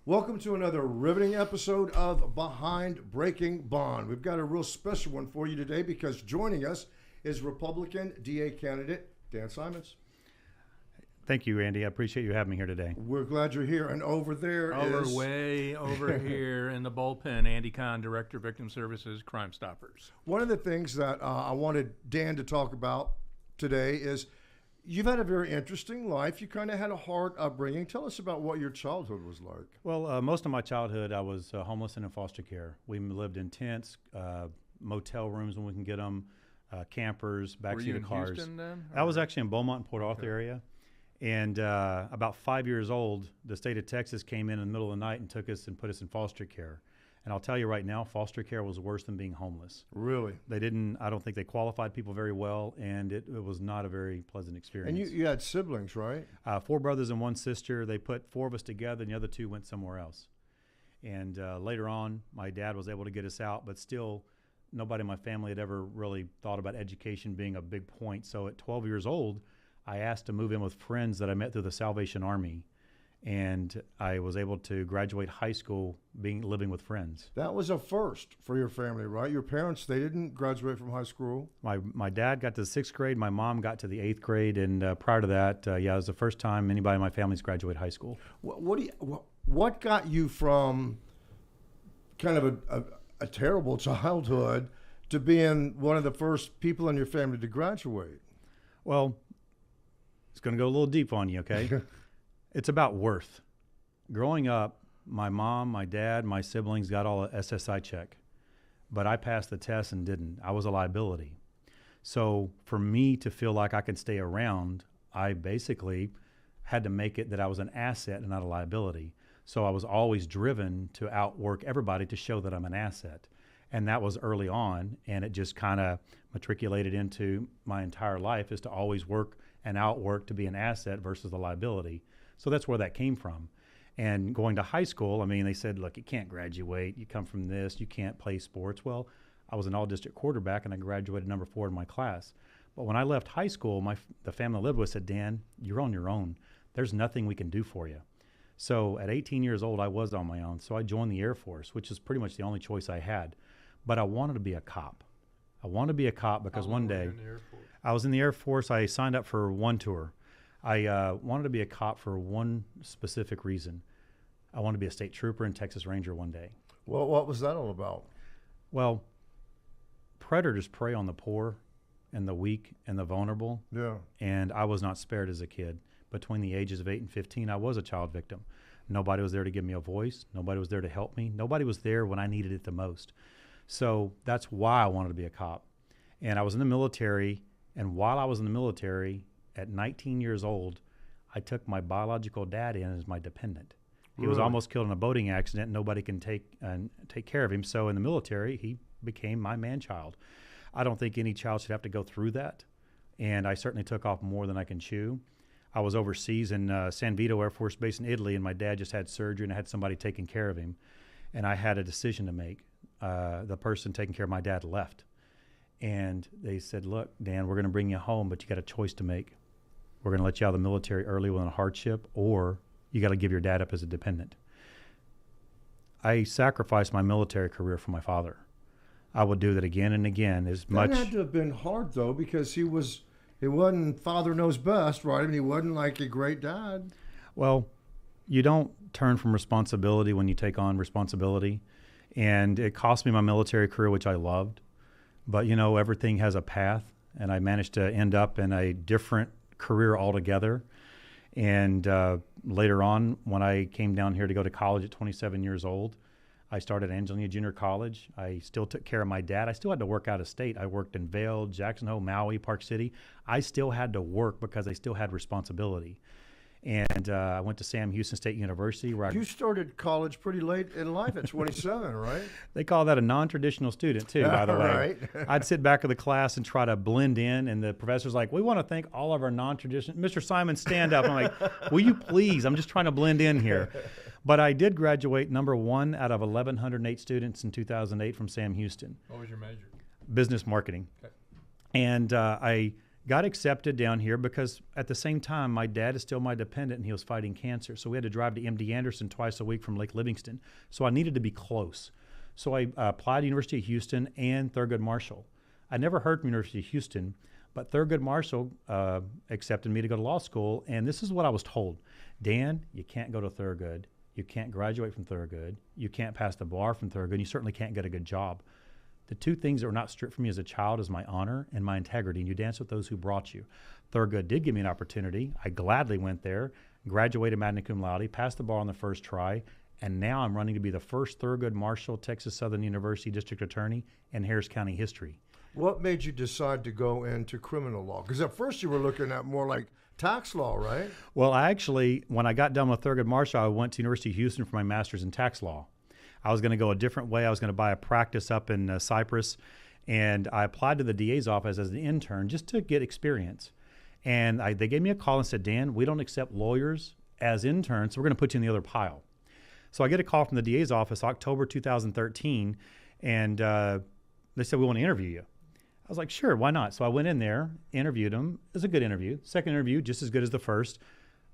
Welcome to another riveting episode of Behind Breaking Bond. We've got a real special one for you today because joining us is Republican DA candidate Dan Simons. Thank you, Randy. I appreciate you having me here today. We're glad you're here. And over there is... Way over here in the bullpen, Andy Kahn, Director of Victim Services, Crime Stoppers. One of the things that I wanted Dan to talk about today is you've had a very interesting life. You kind of had a hard upbringing. Tell us about what your childhood was like. Well, most of my childhood, I was homeless and in foster care. We lived in tents, motel rooms when we can get them, campers, backseat of cars. Were you in Houston then? I was actually in Beaumont and Port Arthur area. And about 5 years old, the state of Texas came in the middle of the night and took us and put us in foster care. And I'll tell you right now, foster care was worse than being homeless. Really? I don't think they qualified people very well, and it was not a very pleasant experience. And you had siblings, right? 4 brothers and 1 sister. They put 4 of us together, and the other 2 went somewhere else. And later on, my dad was able to get us out, but still, nobody in my family had ever really thought about education being a big point. So at 12 years old, I asked to move in with friends that I met through the Salvation Army, and I was able to graduate high school living with friends. That was a first for your family, right? Your parents, they didn't graduate from high school? My dad got to the 6th grade, my mom got to the 8th grade, and prior to that, it was the first time anybody in my family's graduated high school. What got you from kind of a terrible childhood to being one of the first people in your family to graduate? Well, it's going to go a little deep on you, okay? It's about worth. Growing up, my mom, my dad, my siblings got all a SSI check, but I passed the test and didn't. I was a liability. So for me to feel like I could stay around, I basically had to make it that I was an asset and not a liability. So I was always driven to outwork everybody to show that I'm an asset. And that was early on, and it just kind of matriculated into my entire life is to always work and outwork to be an asset versus a liability. So that's where that came from. And going to high school, I mean, they said, look, you can't graduate. You come from this. You can't play sports. Well, I was an all-district quarterback, and I graduated number 4 in my class. But when I left high school, the family I lived with said, Dan, you're on your own. There's nothing we can do for you. So at 18 years old, I was on my own. So I joined the Air Force, which is pretty much the only choice I had. But I wanted to be a cop. I wanted to be a cop because one day I was in the Air Force. I signed up for one tour. I wanted to be a cop for one specific reason. I wanted to be a state trooper and Texas Ranger one day. Well, what was that all about? Well, predators prey on the poor and the weak and the vulnerable. Yeah. And I was not spared as a kid. Between the ages of 8 and 15, I was a child victim. Nobody was there to give me a voice. Nobody was there to help me. Nobody was there when I needed it the most. So that's why I wanted to be a cop. And I was in the military, and while I was in the military, at 19 years old, I took my biological dad in as my dependent. He was almost killed in a boating accident, and nobody can take care of him. So in the military, he became my man-child. I don't think any child should have to go through that, and I certainly took off more than I can chew. I was overseas in San Vito Air Force Base in Italy, and my dad just had surgery, and I had somebody taking care of him, and I had a decision to make. The person taking care of my dad left, and they said, look, Dan, we're going to bring you home, but you got a choice to make. We're going to let you out of the military early with a hardship, or you got to give your dad up as a dependent. I sacrificed my military career for my father. I would do that again and again That had to have been hard, though, because it wasn't father knows best, right? I mean, he wasn't like a great dad. Well, you don't turn from responsibility when you take on responsibility. And it cost me my military career, which I loved. But, everything has a path, and I managed to end up in a different career altogether. And later on, when I came down here to go to college at 27 years old, I started Angelina Junior College. I still took care of my dad. I still had to work out of state. I worked in Vail, Jackson Hole, Maui, Park City. I still had to work because I still had responsibility. And I went to Sam Houston State University. Where you started college pretty late in life at 27, right? They call that a non-traditional student, too, by the way. Right. I'd sit back in the class and try to blend in, and the professor's like, we want to thank all of our non-traditional. Mr. Simon, stand up. I'm like, will you please? I'm just trying to blend in here. But I did graduate number 1 out of 1,108 students in 2008 from Sam Houston. What was your major? Business marketing. Okay. And I Got accepted down here because at the same time, my dad is still my dependent and he was fighting cancer. So we had to drive to MD Anderson twice a week from Lake Livingston. So I needed to be close. So I applied to University of Houston and Thurgood Marshall. I never heard from University of Houston, but Thurgood Marshall accepted me to go to law school. And this is what I was told. Dan, you can't go to Thurgood. You can't graduate from Thurgood. You can't pass the bar from Thurgood. You certainly can't get a good job. The two things that were not stripped from me as a child is my honor and my integrity, and you dance with those who brought you. Thurgood did give me an opportunity. I gladly went there, graduated magna cum laude, passed the bar on the first try, and now I'm running to be the first Thurgood Marshall, Texas Southern University District Attorney in Harris County history. What made you decide to go into criminal law? Because at first you were looking at more like tax law, right? Well, I actually, when I got done with Thurgood Marshall, I went to University of Houston for my master's in tax law. I was going to go a different way. I was going to buy a practice up in Cypress, and I applied to the DA's office as an intern just to get experience. And they gave me a call and said, Dan, we don't accept lawyers as interns, so we're going to put you in the other pile. So I get a call from the DA's office, October 2013, and they said, we want to interview you. I was like, sure, why not? So I went in there, interviewed him. It was a good interview. Second interview, just as good as the first.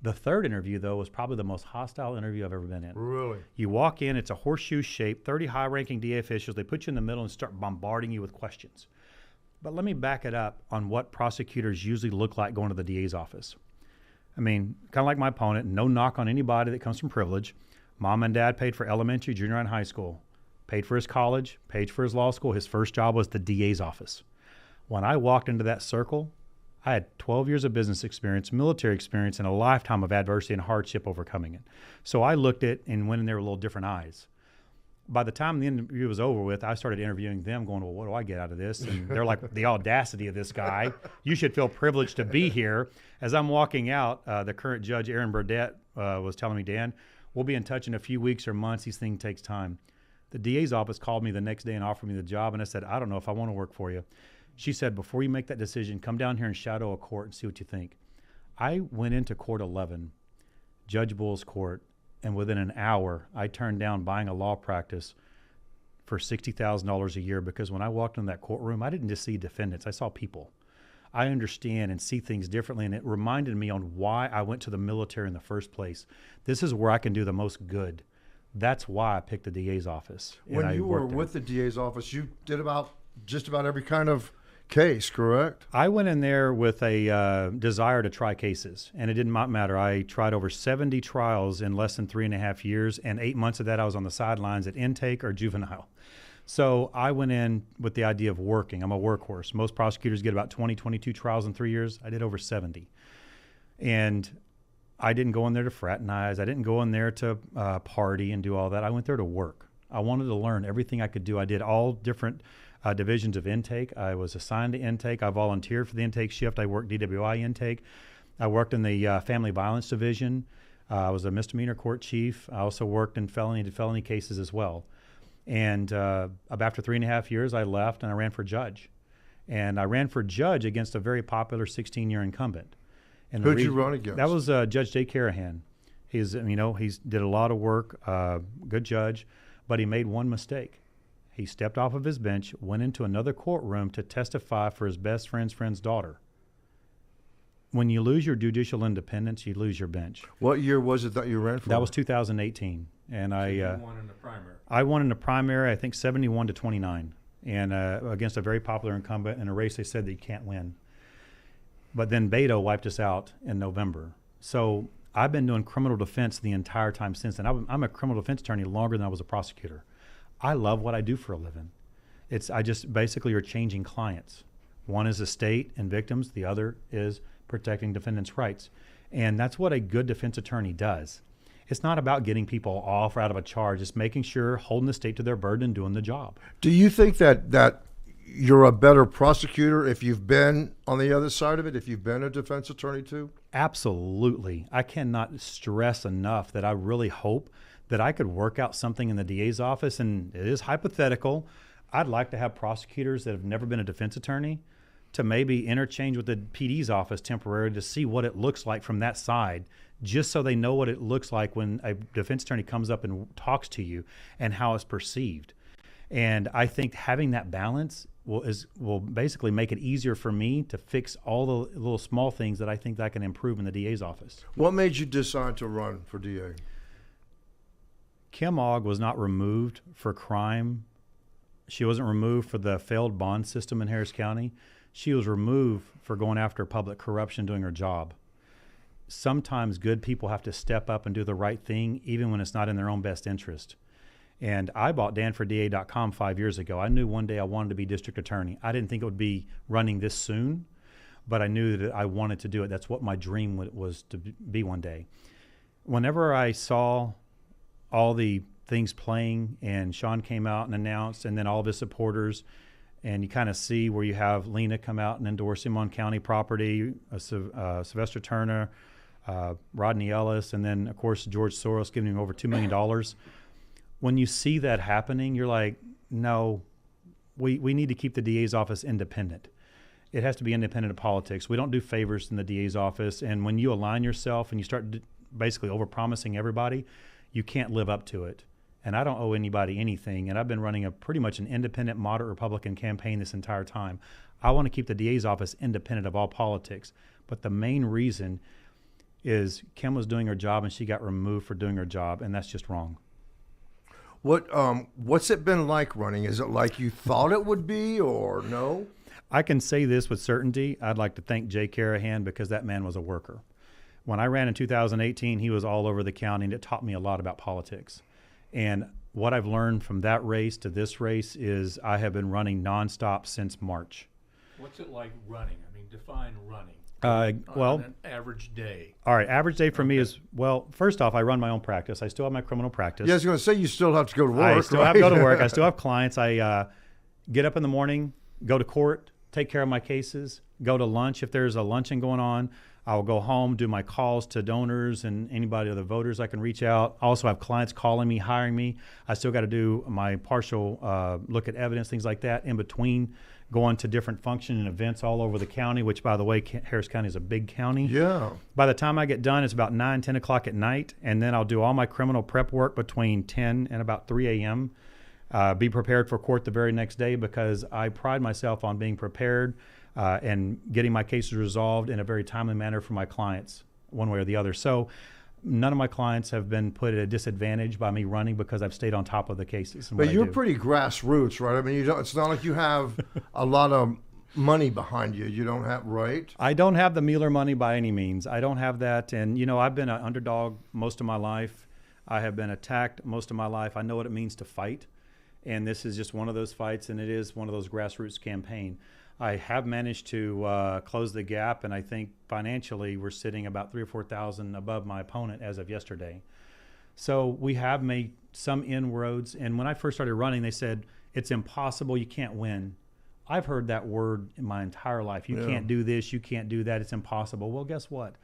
The third interview, though, was probably the most hostile interview I've ever been in. Really? You walk in, it's a horseshoe shape, 30 high-ranking DA officials. They put you in the middle and start bombarding you with questions. But let me back it up on what prosecutors usually look like going to the DA's office. I mean, kind of like my opponent, no knock on anybody that comes from privilege. Mom and dad paid for elementary, junior, and high school, paid for his college, paid for his law school. His first job was the DA's office. When I walked into that circle, I had 12 years of business experience, military experience, and a lifetime of adversity and hardship overcoming it. So I looked at and went in there with a little different eyes. By the time the interview was over with, I started interviewing them going, well, what do I get out of this? And they're like, the audacity of this guy. You should feel privileged to be here. As I'm walking out, the current judge, Aaron Burdett, was telling me, Dan, we'll be in touch in a few weeks or months. These things takes time. The DA's office called me the next day and offered me the job. And I said, I don't know if I want to work for you. She said, before you make that decision, come down here and shadow a court and see what you think. I went into court 11, Judge Bull's court, and within an hour, I turned down buying a law practice for $60,000 a year because when I walked in that courtroom, I didn't just see defendants. I saw people. I understand and see things differently, and it reminded me on why I went to the military in the first place. This is where I can do the most good. That's why I picked the DA's office. When you were with the DA's office, you did just about every kind of case, correct? I went in there with a desire to try cases, and it did not matter. I tried over 70 trials in less than 3.5 years, and 8 months of that I was on the sidelines at intake or juvenile. So I went in with the idea of working. I'm a workhorse. Most prosecutors get about 20, 22 trials in 3 years. I did over 70. And I didn't go in there to fraternize. I didn't go in there to party and do all that. I went there to work. I wanted to learn everything I could do. I did all different divisions of intake. I was assigned to intake. I volunteered for the intake shift. I worked DWI intake. I worked in the family violence division. I was a misdemeanor court chief. I also worked in felony cases as well. And after 3.5 years, I left and I ran for judge. And I ran for judge against a very popular 16-year incumbent. And who'd you run against? That was Judge Jay Carahan. He's did a lot of work, good judge, but he made one mistake. He stepped off of his bench, went into another courtroom to testify for his best friend's daughter. When you lose your judicial independence, you lose your bench. What year was it that you ran for? That was 2018, and So you won in the primary. I won in the primary, I think 71-29, and against a very popular incumbent in a race they said that you can't win. But then Beto wiped us out in November. So I've been doing criminal defense the entire time since then. I'm a criminal defense attorney longer than I was a prosecutor. I love what I do for a living. I just basically are changing clients. One is estate and victims. The other is protecting defendants' rights. And that's what a good defense attorney does. It's not about getting people off or out of a charge. It's making sure, holding the state to their burden and doing the job. Do you think that you're a better prosecutor if you've been on the other side of it, if you've been a defense attorney too? Absolutely. I cannot stress enough that I really hope that I could work out something in the DA's office, and it is hypothetical. I'd like to have prosecutors that have never been a defense attorney to maybe interchange with the PD's office temporarily to see what it looks like from that side, just so they know what it looks like when a defense attorney comes up and talks to you and how it's perceived. And I think having that balance will basically make it easier for me to fix all the little small things that I think that I can improve in the DA's office. What made you decide to run for DA? Kim Ogg was not removed for crime. She wasn't removed for the failed bond system in Harris County. She was removed for going after public corruption, doing her job. Sometimes good people have to step up and do the right thing, even when it's not in their own best interest. And I bought danforda.com 5 years ago. I knew one day I wanted to be district attorney. I didn't think it would be running this soon, but I knew that I wanted to do it. That's what my dream was to be one day. Whenever I saw all the things playing and Sean came out and announced, and then all of his supporters, and you kind of see where you have Lena come out and endorse him on county property, Sylvester Turner, Rodney Ellis, and then, of course, George Soros giving him over $2 million. When you see that happening, you're like, no, we need to keep the DA's office independent. It has to be independent of politics. We don't do favors in the DA's office. And when you align yourself and you start basically overpromising everybody, you can't live up to it. And I don't owe anybody anything. And I've been running pretty much an independent, moderate Republican campaign this entire time. I want to keep the DA's office independent of all politics. But the main reason is Kim was doing her job and she got removed for doing her job, and that's just wrong. What's it been like running? Is it like you thought it would be, or no? I can say this with certainty. I'd like to thank Jay Carahan, because that man was a worker. When I ran in 2018, he was all over the county, and it taught me a lot about politics. And what I've learned from that race to this race is I have been running nonstop since March. What's it like running? I mean, define running. Well, on an average day. All right, average day for me is, well, first off, I run my own practice. I still have my criminal practice. Yeah, I was going to say you still have to go to work. I still have to go to work. I still have clients. I get up in the morning, go to court, take care of my cases, go to lunch. If there's a luncheon going on, I'll go home, do my calls to donors and anybody, other voters I can reach out. I also have clients calling me, hiring me. I still got to do my partial look at evidence, things like that, in between going to different functions and events all over the county, which, by the way, Harris County is a big county. Yeah. By the time I get done, it's about 9, 10 o'clock at night, and then I'll do all my criminal prep work between 10 and about 3 a.m., be prepared for court the very next day, because I pride myself on being prepared and getting my cases resolved in a very timely manner for my clients, one way or the other. So none of my clients have been put at a disadvantage by me running, because I've stayed on top of the cases. But you're pretty grassroots, right? I mean, it's not like you have a lot of money behind you. You don't have, right? I don't have the Mueller money by any means. I don't have that. And, I've been an underdog most of my life. I have been attacked most of my life. I know what it means to fight. And this is just one of those fights, and it is one of those grassroots campaign. I have managed to close the gap, and I think financially we're sitting about $3,000 or $4,000 above my opponent as of yesterday. So we have made some inroads. And when I first started running, they said, it's impossible, you can't win. I've heard that word in my entire life. You can't do this, you can't do that, it's impossible. Well, guess what?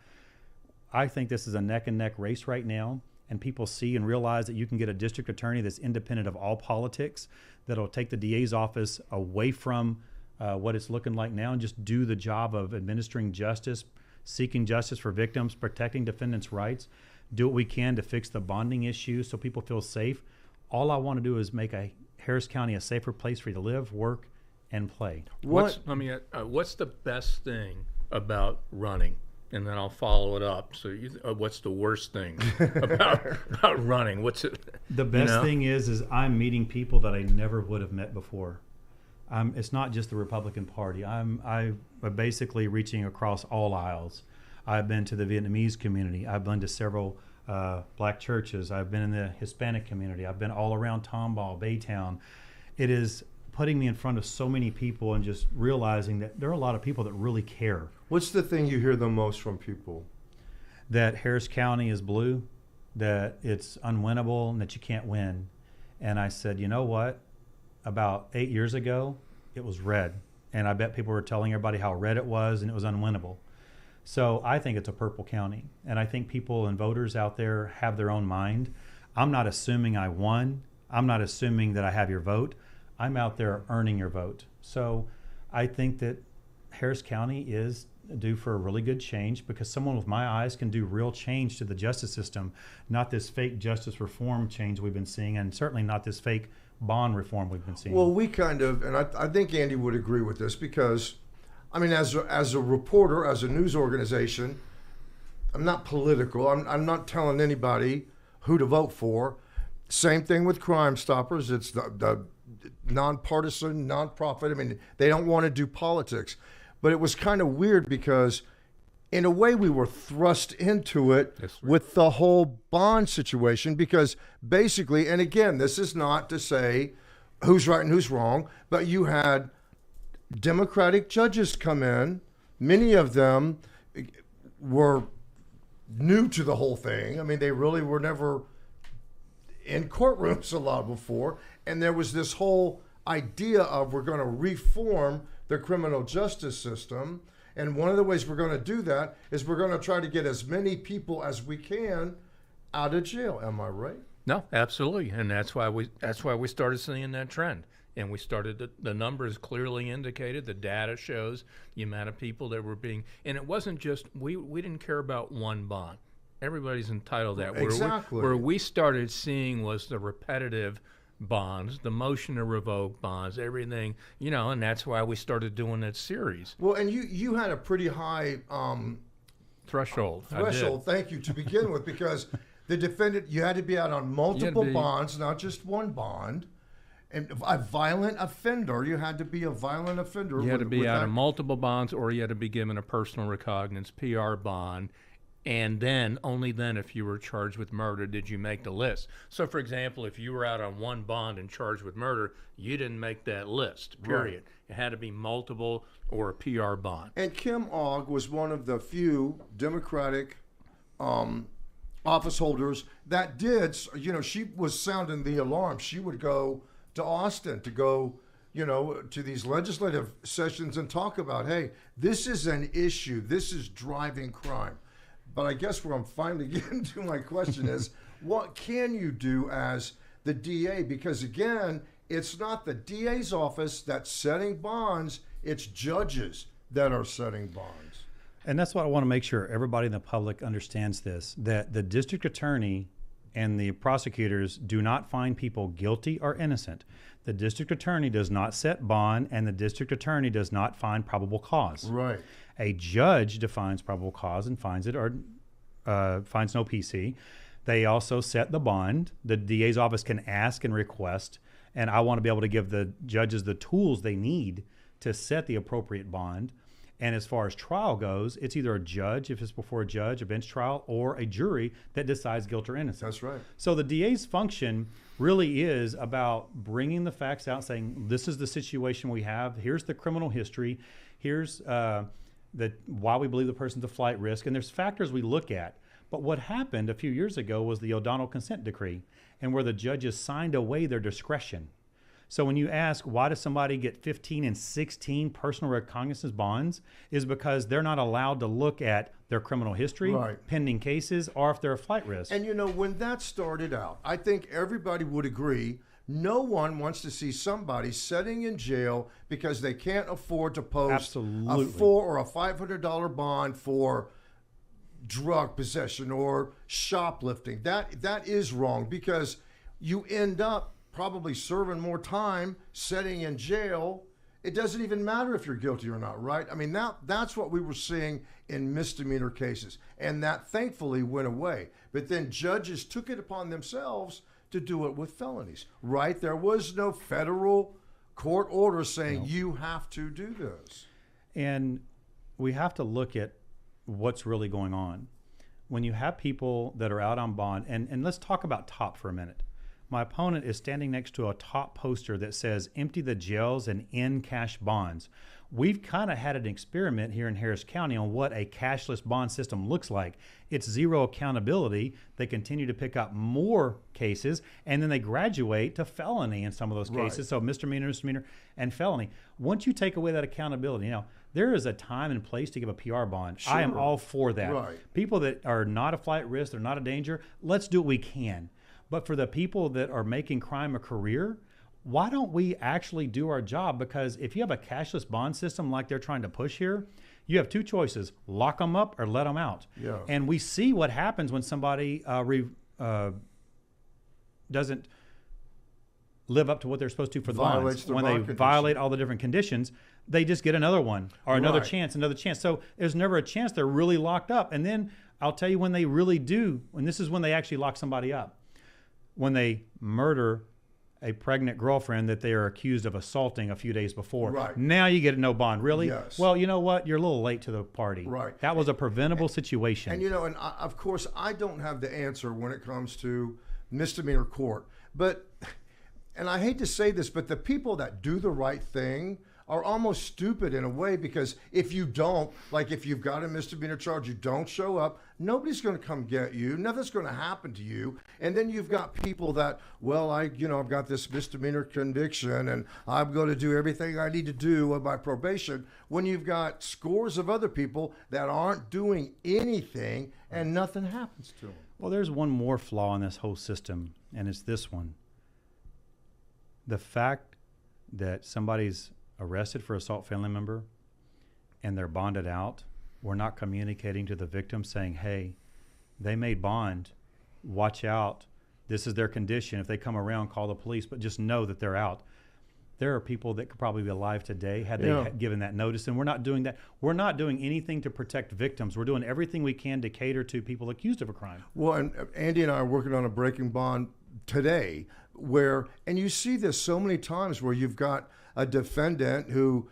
I think this is a neck and neck race right now. And people see and realize that you can get a district attorney that's independent of all politics, that'll take the DA's office away from what it's looking like now, and just do the job of administering justice, seeking justice for victims, protecting defendants' rights, do what we can to fix the bonding issue so people feel safe. All I want to do is make Harris County a safer place for you to live, work, and play. What's the best thing about running? And then I'll follow it up. So what's the worst thing about running? What's it? The best thing is I'm meeting people that I never would have met before. It's not just the Republican Party. I'm basically reaching across all aisles. I've been to the Vietnamese community. I've been to several black churches. I've been in the Hispanic community. I've been all around Tomball, Baytown. It is putting me in front of so many people and just realizing that there are a lot of people that really care. What's the thing you hear the most from people? That Harris County is blue, that it's unwinnable, and that you can't win. And I said, you know what? About 8 years ago, it was red. And I bet people were telling everybody how red it was and it was unwinnable. So I think it's a purple county. And I think people and voters out there have their own mind. I'm not assuming I won. I'm not assuming that I have your vote. I'm out there earning your vote. So I think that Harris County is due for a really good change, because someone with my eyes can do real change to the justice system, not this fake justice reform change we've been seeing, and certainly not this fake bond reform we've been seeing. Well, we kind of, and I think Andy would agree with this because, I mean, as a reporter, as a news organization, I'm not political. I'm not telling anybody who to vote for. Same thing with Crime Stoppers. It's the nonpartisan, nonprofit. I mean, they don't want to do politics. But it was kind of weird because, in a way, we were thrust into it with the whole bond situation because basically, and again, this is not to say who's right and who's wrong, but you had Democratic judges come in. Many of them were new to the whole thing. I mean, they really were never in courtrooms a lot before. And there was this whole idea of we're going to reform the criminal justice system. And one of the ways we're going to do that is we're going to try to get as many people as we can out of jail. Am I right? No, absolutely, and that's why we started seeing that trend. And we started the numbers clearly indicated. The data shows the amount of people that were being, and it wasn't just we didn't care about one bond. Everybody's entitled to that. Exactly. Where we started seeing was the repetitive bonds, the motion to revoke bonds, everything, and that's why we started doing that series. Well, and you had a pretty high threshold. Thank you, to begin with, because the defendant, you had to be out on multiple bonds, not just one bond. And a violent offender, you had to be a violent offender. You had to be out on multiple bonds, or you had to be given a personal recognizance, PR bond. And then, only then, if you were charged with murder, did you make the list. So, for example, if you were out on one bond and charged with murder, you didn't make that list, period. Right. It had to be multiple or a PR bond. And Kim Ogg was one of the few Democratic office holders that did, she was sounding the alarm. She would go to Austin to go, to these legislative sessions and talk about, hey, this is an issue. This is driving crime. But I guess where I'm finally getting to my question is, what can you do as the DA? Because again, it's not the DA's office that's setting bonds, it's judges that are setting bonds. And that's what I want to make sure everybody in the public understands this, that the district attorney and the prosecutors do not find people guilty or innocent. The district attorney does not set bond, and the district attorney does not find probable cause. Right. A judge defines probable cause and finds it, or finds no PC. They also set the bond. The DA's office can ask and request, and I want to be able to give the judges the tools they need to set the appropriate bond. And as far as trial goes, it's either a judge, if it's before a judge, a bench trial, or a jury that decides guilt or innocence. That's right. So the DA's function really is about bringing the facts out, saying, this is the situation we have, here's the criminal history, here's why we believe the person's a flight risk, and there's factors we look at. But what happened a few years ago was the O'Donnell consent decree, and where the judges signed away their discretion. So when you ask, why does somebody get 15 and 16 personal recognizance bonds, is because they're not allowed to look at their criminal history, right, pending cases, or if they're a flight risk. And when that started out, I think everybody would agree, no one wants to see somebody sitting in jail because they can't afford to post a $400 or a $500 bond for drug possession or shoplifting. That is wrong, because you end up probably serving more time sitting in jail. It doesn't even matter if you're guilty or not, right? I mean, that's what we were seeing in misdemeanor cases, and that thankfully went away. But then judges took it upon themselves to do it with felonies, right? There was no federal court order saying you have to do this. And we have to look at what's really going on. When you have people that are out on bond, and let's talk about TOP for a minute. My opponent is standing next to a TOP poster that says, empty the jails and end cash bonds. We've kind of had an experiment here in Harris County on what a cashless bond system looks like. It's zero accountability. They continue to pick up more cases, and then they graduate to felony in some of those cases. Right. So misdemeanor, and felony. Once you take away that accountability, there is a time and place to give a PR bond. Sure. I am all for that. Right. People that are not a flight risk, they're not a danger, let's do what we can. But for the people that are making crime a career, why don't we actually do our job? Because if you have a cashless bond system like they're trying to push here, you have two choices: lock them up or let them out. Yeah. And we see what happens when somebody doesn't live up to what they're supposed to for the Violates bonds. the When bond they conditions. violate all the different conditions, they just get another one or another Right. chance, another chance. So there's never a chance they're really locked up. And then I'll tell you when they really do, and this is when they actually lock somebody up. When they murder a pregnant girlfriend that they are accused of assaulting a few days before. Right. Now you get no bond. Really? Yes. Well, you know what? You're a little late to the party. Right. That was a preventable situation. And of course, I don't have the answer when it comes to misdemeanor court. But, and I hate to say this, but the people that do the right thing are almost stupid in a way, because if you don't, like if you've got a misdemeanor charge, you don't show up, nobody's going to come get you. Nothing's going to happen to you. And then you've got people that, well, I've got this misdemeanor conviction and I'm going to do everything I need to do with my probation, when you've got scores of other people that aren't doing anything and nothing happens to them. Well, there's one more flaw in this whole system, and it's this one. The fact that somebody's arrested for assault family member and they're bonded out, we're not communicating to the victim saying, hey, they made bond, watch out, this is their condition. If they come around, call the police, but just know that they're out. There are people that could probably be alive today had they given that notice, and we're not doing that. We're not doing anything to protect victims. We're doing everything we can to cater to people accused of a crime. Well, and Andy and I are working on a breaking bond today and you see this so many times where you've got a defendant who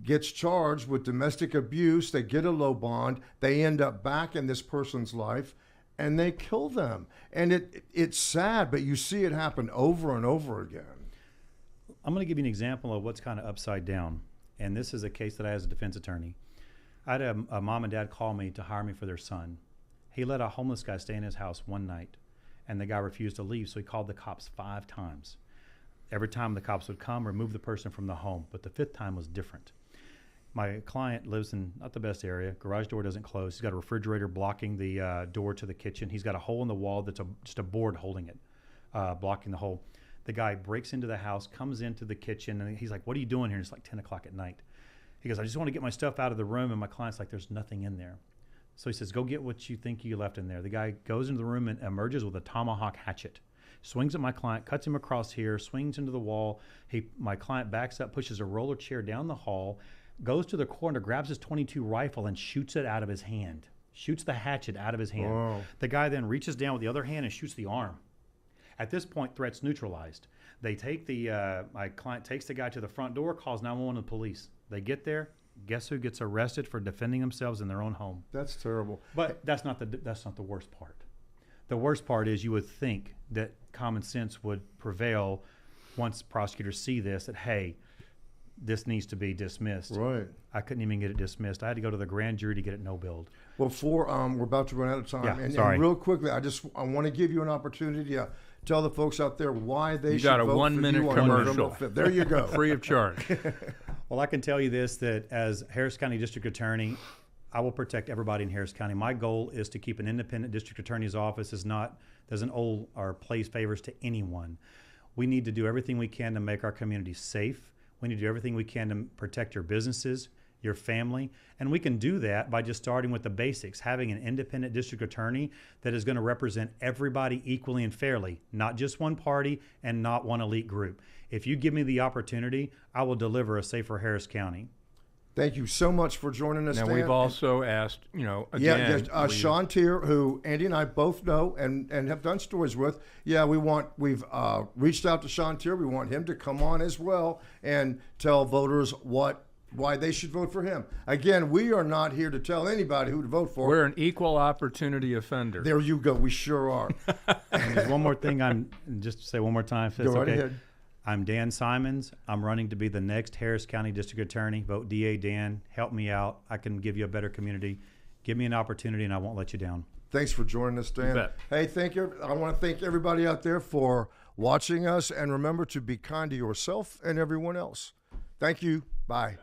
gets charged with domestic abuse, they get a low bond, they end up back in this person's life, and they kill them. And it's sad, but you see it happen over and over again. I'm going to give you an example of what's kind of upside down. And this is a case that I had as a defense attorney. I had a mom and dad call me to hire me for their son. He let a homeless guy stay in his house one night, and the guy refused to leave, so he called the cops 5 times. Every time the cops would come, remove the person from the home, but the 5th time was different. My client lives in not the best area. Garage door doesn't close. He's got a refrigerator blocking the door to the kitchen. He's got a hole in the wall that's just a board holding it, blocking the hole. The guy breaks into the house, comes into the kitchen, and he's like, what are you doing here? And it's like 10 o'clock at night. He goes, I just want to get my stuff out of the room. And my client's like, there's nothing in there. So he says, go get what you think you left in there. The guy goes into the room and emerges with a tomahawk hatchet. Swings at my client, cuts him across here, swings into the wall. My client backs up, pushes a roller chair down the hall, goes to the corner, grabs his .22 rifle and shoots it out of his hand. Shoots the hatchet out of his hand. Whoa. The guy then reaches down with the other hand and shoots the arm. At this point, threat's neutralized. They take my client takes the guy to the front door, calls 911 to the police. They get there. Guess who gets arrested for defending themselves in their own home? That's terrible. But that's not the worst part. The worst part is you would think that common sense would prevail once prosecutors see this, that, hey, this needs to be dismissed. Right. I couldn't even get it dismissed. I had to go to the grand jury to get it no billed. Well, we're about to run out of time. Yeah, and sorry. real quickly, I want to give you an opportunity to tell the folks out there why they You should got a vote 1 for minute you on commercial. November 5th. There you go. Free of charge. Well, I can tell you this, that as Harris County District Attorney, I will protect everybody in Harris County. My goal is to keep an independent district attorney's office doesn't owe or plays favors to anyone. We need to do everything we can to make our community safe. We need to do everything we can to protect your businesses, your family, and we can do that by just starting with the basics, having an independent district attorney that is going to represent everybody equally and fairly, not just one party and not one elite group. If you give me the opportunity, I will deliver a safer Harris County. Thank you so much for joining us, Now, Stan. we've also asked, again. Sean Tier, who Andy and I both know and have done stories with. Yeah, we've reached out to Sean Tier. We want him to come on as well and tell voters why they should vote for him. Again, we are not here to tell anybody who to vote for. We're an equal opportunity offender. There you go. We sure are. And there's one more thing just to say one more time, if that's Go right okay. ahead. I'm Dan Simons. I'm running to be the next Harris County District Attorney. Vote DA Dan. Help me out. I can give you a better community. Give me an opportunity, and I won't let you down. Thanks for joining us, Dan. You bet. Hey, thank you. I want to thank everybody out there for watching us, and remember to be kind to yourself and everyone else. Thank you. Bye.